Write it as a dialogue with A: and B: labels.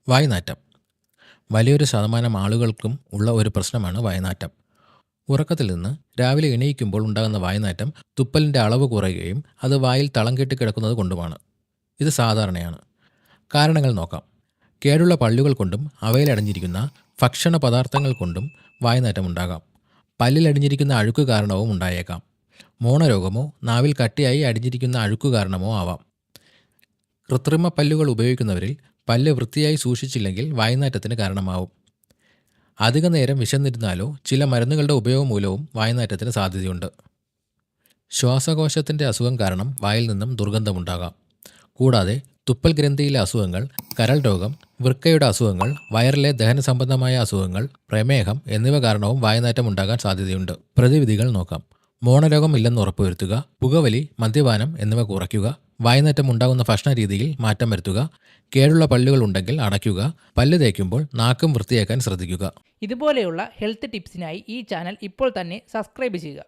A: വായ്നാറ്റം വലിയൊരു ശതമാനം ആളുകൾക്കും ഉള്ള ഒരു പ്രശ്നമാണ് വായ്നാറ്റം. ഉറക്കത്തിൽ നിന്ന് രാവിലെ എണീക്കുമ്പോൾ ഉണ്ടാകുന്ന വായ്നാറ്റം തുപ്പലിൻ്റെ അളവ് കുറയുകയും അത് വായിൽ തളം കെട്ടി കിടക്കുന്നത് കൊണ്ടുമാണ്. ഇത് സാധാരണയാണ്. കാരണങ്ങൾ നോക്കാം. കേടുള്ള പല്ലുകൾ കൊണ്ടും അവയിലടഞ്ഞിരിക്കുന്ന ഭക്ഷണ പദാർത്ഥങ്ങൾ കൊണ്ടും വായ്നാറ്റം ഉണ്ടാകാം. പല്ലിലടിഞ്ഞിരിക്കുന്ന അഴുക്ക് കാരണവും ഉണ്ടായേക്കാം. മോണരോഗമോ നാവിൽ കട്ടിയായി അടിഞ്ഞിരിക്കുന്ന അഴുക്ക് കാരണമോ ആവാം. കൃത്രിമ പല്ലുകൾ ഉപയോഗിക്കുന്നവരിൽ പല്ല് വൃത്തിയായി സൂക്ഷിച്ചില്ലെങ്കിൽ വായ്നാറ്റത്തിന് കാരണമാവും. അധിക നേരം വിശന്നിരുന്നാലോ ചില മരുന്നുകളുടെ ഉപയോഗം മൂലവും വായ്നാറ്റത്തിന് സാധ്യതയുണ്ട്. ശ്വാസകോശത്തിൻ്റെ അസുഖം കാരണം വായിൽ നിന്നും ദുർഗന്ധമുണ്ടാകാം. കൂടാതെ തുപ്പൽ ഗ്രന്ഥിയിലെ അസുഖങ്ങൾ, കരൾ രോഗം, വൃക്കയുടെ അസുഖങ്ങൾ, വയറിലെ ദഹന സംബന്ധമായ അസുഖങ്ങൾ, പ്രമേഹം എന്നിവ കാരണവും വായ്നാറ്റം ഉണ്ടാകാൻ സാധ്യതയുണ്ട്. പ്രതിവിധികൾ നോക്കാം. മോണരോഗം ഇല്ലെന്ന് ഉറപ്പുവരുത്തുക. പുകവലി, മദ്യപാനം എന്നിവ കുറയ്ക്കുക. വായ്നാറ്റം ഉണ്ടാകുന്ന ഭക്ഷണ രീതിയിൽ മാറ്റം വരുത്തുക. കേടുള്ള പല്ലുകൾ ഉണ്ടെങ്കിൽ അടയ്ക്കുക. പല്ല് തേക്കുമ്പോൾ നാക്കും വൃത്തിയാക്കാൻ ശ്രദ്ധിക്കുക.
B: ഇതുപോലെയുള്ള ഹെൽത്ത് ടിപ്സിനായി ഈ ചാനൽ ഇപ്പോൾ തന്നെ സബ്സ്ക്രൈബ് ചെയ്യുക.